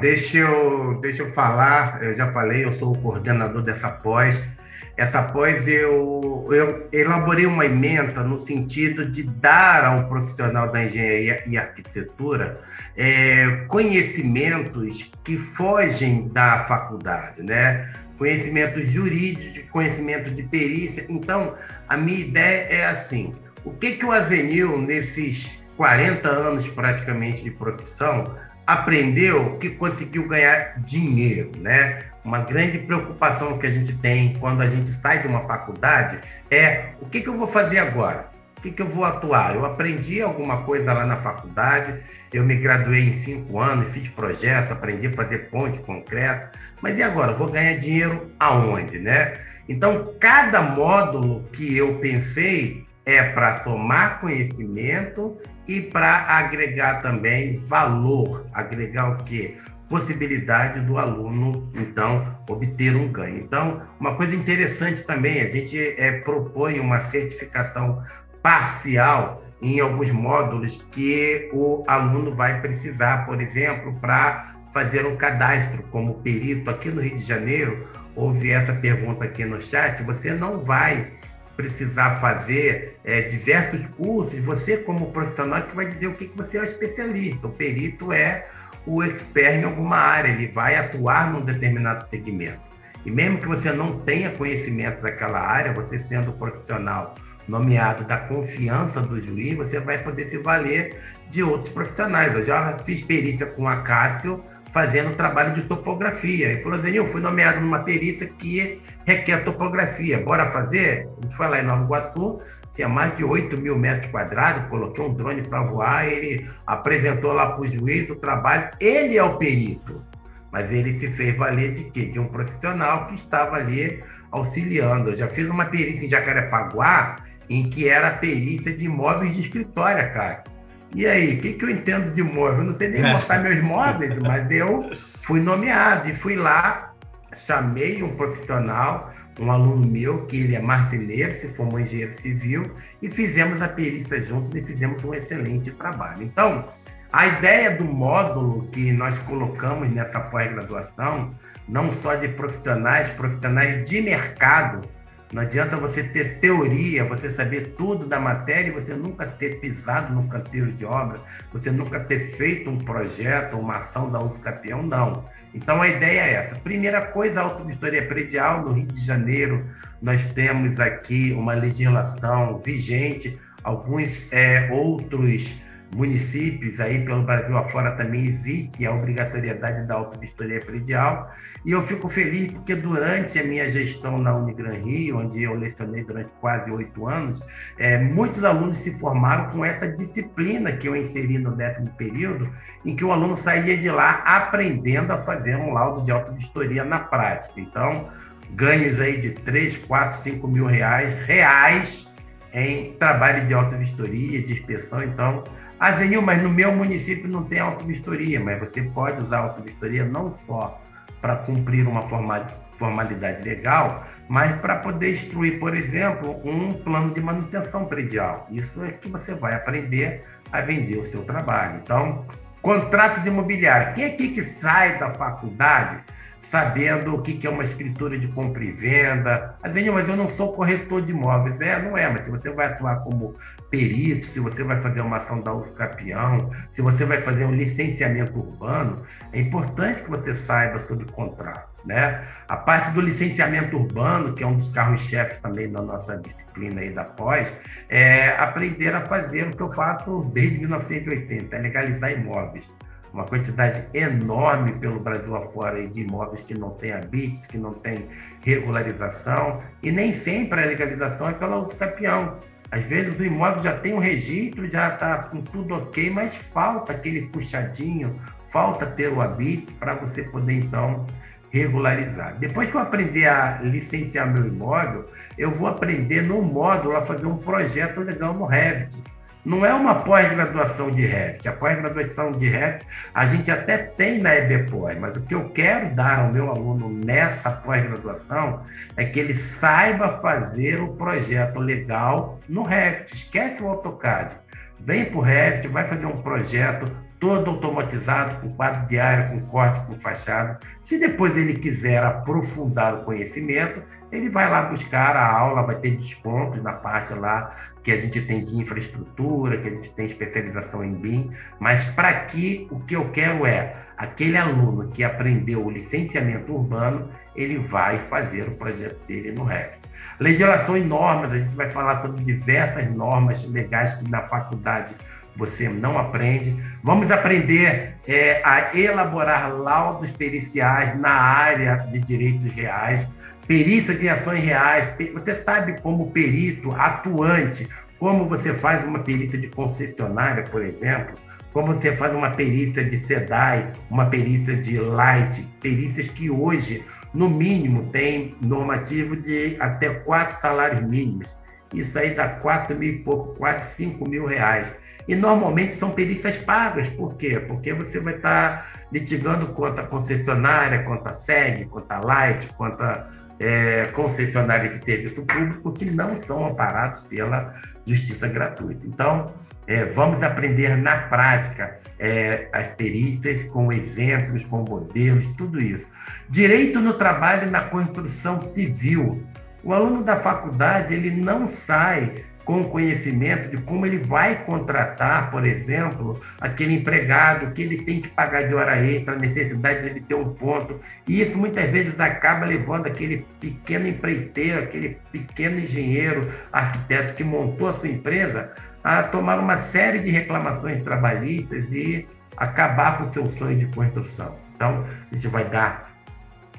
deixa eu falar, eu já falei, eu sou o coordenador dessa pós. Essa pós eu elaborei uma ementa no sentido de dar ao profissional da engenharia e arquitetura conhecimentos que fogem da faculdade, né? Conhecimentos jurídicos, conhecimento de perícia. Então, a minha ideia é assim: o que o Azenil, nesses 40 anos praticamente de profissão, aprendeu que conseguiu ganhar dinheiro, né? Uma grande preocupação que a gente tem quando a gente sai de uma faculdade é: o que eu vou fazer agora? O que eu vou atuar? Eu aprendi alguma coisa lá na faculdade, eu me graduei em 5 anos, fiz projeto, aprendi a fazer ponte, concreto, mas e agora? Vou ganhar dinheiro aonde, né? Então, cada módulo que eu pensei é para somar conhecimento e para agregar também valor. Agregar o quê? Possibilidade do aluno, então, obter um ganho. Então, uma coisa interessante também, a gente propõe uma certificação parcial em alguns módulos que o aluno vai precisar, por exemplo, para fazer um cadastro como perito. Aqui no Rio de Janeiro, houve essa pergunta aqui no chat: você não vai precisar fazer diversos cursos, você como profissional que vai dizer o que você é o especialista. O perito é o expert em alguma área, ele vai atuar num determinado segmento. E mesmo que você não tenha conhecimento daquela área, você sendo profissional nomeado da confiança do juiz, você vai poder se valer de outros profissionais. Eu já fiz perícia com a Cássio fazendo trabalho de topografia. Ele falou: Zenil, fui nomeado numa perícia que requer topografia, bora fazer? A gente foi lá em Nova Iguaçu, tinha mais de 8 mil metros quadrados, coloquei um drone para voar, ele apresentou lá para o juiz o trabalho, ele é o perito. Mas ele se fez valer de quê? De um profissional que estava ali auxiliando. Eu já fiz uma perícia em Jacarepaguá, em que era a perícia de imóveis de escritório, cara. E aí, o que eu entendo de imóvel? Eu não sei nem montar meus móveis, mas eu fui nomeado e fui lá, chamei um profissional, um aluno meu, que ele é marceneiro, se formou engenheiro civil, e fizemos a perícia juntos e fizemos um excelente trabalho. Então, a ideia do módulo que nós colocamos nessa pós-graduação, não só de profissionais de mercado. Não adianta você ter teoria, você saber tudo da matéria e você nunca ter pisado no canteiro de obra, você nunca ter feito um projeto, uma ação da UFCampeão, não. Então, a ideia é essa. Primeira coisa, a autovistoria predial. No Rio de Janeiro, nós temos aqui uma legislação vigente, alguns outros municípios aí pelo Brasil afora também existe a obrigatoriedade da autovistoria predial, e eu fico feliz porque durante a minha gestão na Unigran Rio, onde eu lecionei durante quase 8 anos, muitos alunos se formaram com essa disciplina que eu inseri no 10º período, em que o aluno saía de lá aprendendo a fazer um laudo de autovistoria na prática. Então, ganhos aí de 3, 4, 5 mil reais em trabalho de autovistoria, de inspeção. Então, Zenil, mas no meu município não tem autovistoria, mas você pode usar a autovistoria não só para cumprir uma formalidade legal, mas para poder instruir, por exemplo, um plano de manutenção predial. Isso é que você vai aprender a vender o seu trabalho. Então, contratos imobiliários. Quem é que sai da faculdade sabendo o que é uma escritura de compra e venda? Zenil, mas eu não sou corretor de imóveis. Não é, mas se você vai atuar como perito, se você vai fazer uma ação da UFCampeão, se você vai fazer um licenciamento urbano, é importante que você saiba sobre contratos, né? A parte do licenciamento urbano, que é um dos carros-chefes também da nossa disciplina aí da pós, é aprender a fazer o que eu faço desde 1980, é legalizar imóveis. Uma quantidade enorme pelo Brasil afora de imóveis que não tem habites, que não tem regularização, e nem sempre a legalização é pela UFCampeão. Às vezes o imóvel já tem um registro, já está com tudo ok, mas falta aquele puxadinho, falta ter o habite para você poder, então, regularizar. Depois que eu aprender a licenciar meu imóvel, eu vou aprender no módulo a fazer um projeto legal no Revit. Não é uma pós-graduação de Revit. A pós-graduação de Revit a gente até tem na EBPOS, mas o que eu quero dar ao meu aluno nessa pós-graduação é que ele saiba fazer o projeto legal no Revit. Esquece o AutoCAD. Vem para o Revit, vai fazer um projeto todo automatizado, com quadro de área, com corte, com fachada. Se depois ele quiser aprofundar o conhecimento, ele vai lá buscar a aula, vai ter descontos na parte lá que a gente tem de infraestrutura, que a gente tem especialização em BIM, mas para aqui o que eu quero é aquele aluno que aprendeu o licenciamento urbano, ele vai fazer o projeto dele no Revit. Legislação e normas, a gente vai falar sobre diversas normas legais que na faculdade você não aprende. Vamos aprender a elaborar laudos periciais na área de direitos reais, perícias em ações reais. Você sabe como perito atuante, como você faz uma perícia de concessionária, por exemplo, como você faz uma perícia de SEDAI, uma perícia de Light, perícias que hoje, no mínimo, tem normativo de até 4 salários mínimos. Isso aí dá 4 mil e pouco, quase 5 mil reais. E normalmente são perícias pagas. Por quê? Porque você vai estar litigando contra a concessionária, contra a SEG, contra a Light, contra concessionária de serviço público, que não são amparados pela justiça gratuita. Então, vamos aprender na prática as perícias, com exemplos, com modelos, tudo isso. Direito no trabalho e na construção civil. O aluno da faculdade, ele não sai com conhecimento de como ele vai contratar, por exemplo, aquele empregado que ele tem que pagar de hora extra, a necessidade de ele ter um ponto. E isso muitas vezes acaba levando aquele pequeno empreiteiro, aquele pequeno engenheiro, arquiteto que montou a sua empresa a tomar uma série de reclamações trabalhistas e acabar com o seu sonho de construção. Então, a gente vai dar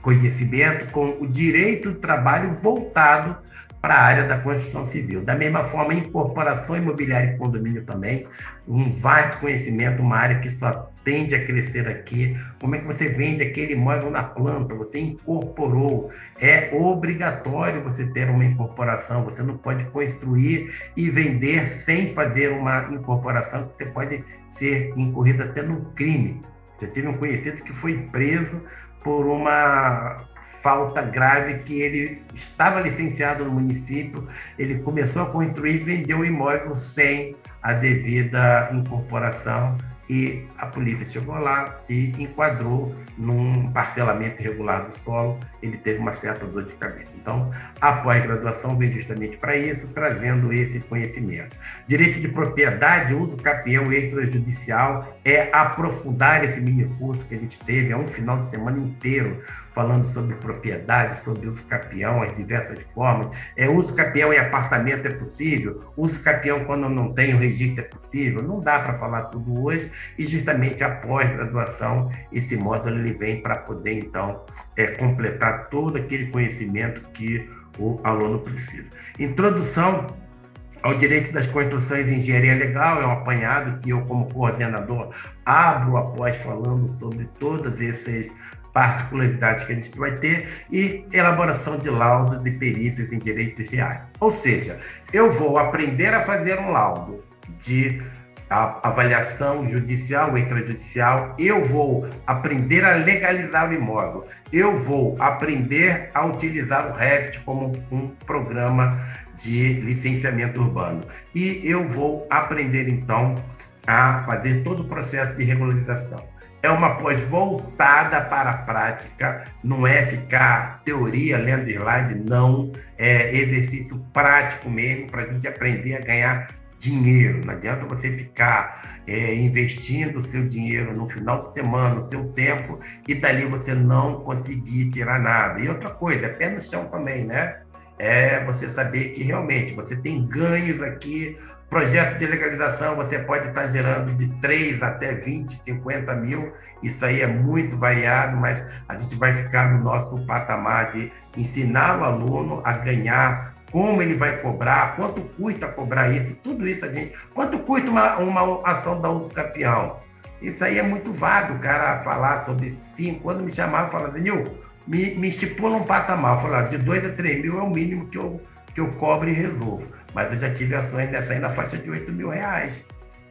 conhecimento com o direito do trabalho voltado para a área da construção civil. Da mesma forma, incorporação imobiliária e condomínio também, um vasto conhecimento, uma área que só tende a crescer aqui. Como é que você vende aquele imóvel na planta? Você incorporou. É obrigatório você ter uma incorporação. Você não pode construir e vender sem fazer uma incorporação, que você pode ser incorrido até no crime. Já tive um conhecido que foi preso por uma falta grave, que ele estava licenciado no município, ele começou a construir e vendeu o imóvel sem a devida incorporação, e a polícia chegou lá e enquadrou num parcelamento irregular do solo. Ele teve uma certa dor de cabeça. Então, a pós-graduação veio justamente para isso, trazendo esse conhecimento. Direito de propriedade, uso capião extrajudicial, é aprofundar esse mini curso que a gente teve, é um final de semana inteiro falando sobre propriedade, sobre uso capião, as diversas formas. Uso capião em apartamento é possível, uso capião quando não tem o registro é possível. Não dá para falar tudo hoje, e justamente a pós-graduação, esse módulo ele vem para poder, então, completar todo aquele conhecimento que o aluno precisa. Introdução ao direito das construções e engenharia legal, é um apanhado que eu, como coordenador, abro após falando sobre todas essas particularidades que a gente vai ter, e elaboração de laudos de perícias em direitos reais. Ou seja, eu vou aprender a fazer um laudo de avaliação judicial, extrajudicial, eu vou aprender a legalizar o imóvel, eu vou aprender a utilizar o Revit como um programa de licenciamento urbano, e eu vou aprender, então, a fazer todo o processo de regularização. É uma pós voltada para a prática, não é ficar teoria, lendo slide, não, é exercício prático mesmo, para a gente aprender a ganhar dinheiro. Não adianta você ficar investindo o seu dinheiro no final de semana, o seu tempo, e dali você não conseguir tirar nada. E outra coisa, é pé no chão também, né? É você saber que realmente você tem ganhos aqui. Projeto de legalização, você pode estar gerando de 3 até 20, 50 mil. Isso aí é muito variado, mas a gente vai ficar no nosso patamar de ensinar o aluno a ganhar, como ele vai cobrar, quanto custa cobrar isso, tudo isso a gente... Quanto custa uma ação da uso capião? Isso aí é muito vago, o cara falar sobre 5. Quando me chamava, falava, Danil, me estipula um patamar. Eu falava, de 2 a 3 mil é o mínimo que eu cobro e resolvo. Mas eu já tive ações dessa aí na faixa de 8 mil reais.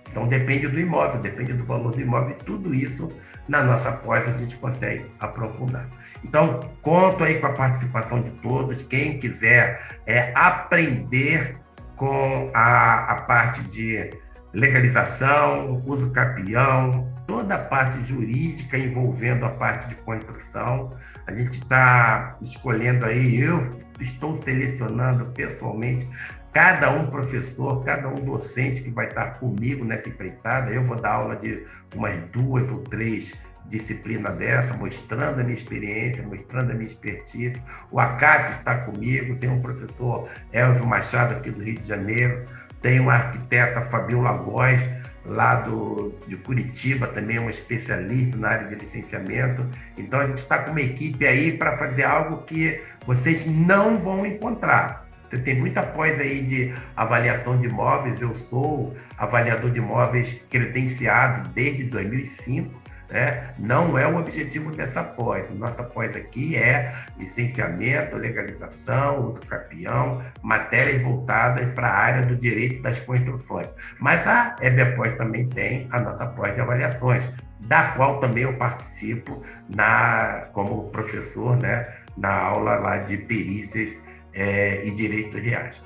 Então, depende do imóvel, depende do valor do imóvel, e tudo isso, na nossa pós, a gente consegue aprofundar. Então, conto aí com a participação de todos. Quem quiser aprender com a parte de legalização, uso capião, toda a parte jurídica envolvendo a parte de construção. A gente está escolhendo aí, eu estou selecionando pessoalmente cada um professor, cada um docente que vai estar comigo nessa empreitada. Eu vou dar aula de umas 2 ou 3 disciplina dessa, mostrando a minha experiência, mostrando a minha expertise. O Acácio está comigo, tem um professor Elvio Machado aqui do Rio de Janeiro, tem uma arquiteta Fabiola Góes, lá de Curitiba, também uma especialista na área de licenciamento. Então a gente está com uma equipe aí para fazer algo que vocês não vão encontrar. Você tem muita pós aí de avaliação de imóveis, eu sou avaliador de imóveis credenciado desde 2005, né? Não é o objetivo dessa pós. Nossa pós aqui é licenciamento, legalização, uso capião, matérias voltadas para a área do direito das construções. Mas a EBPOS também tem a nossa pós de avaliações, da qual também eu participo como professor, né? Na aula lá de perícias e direitos reais.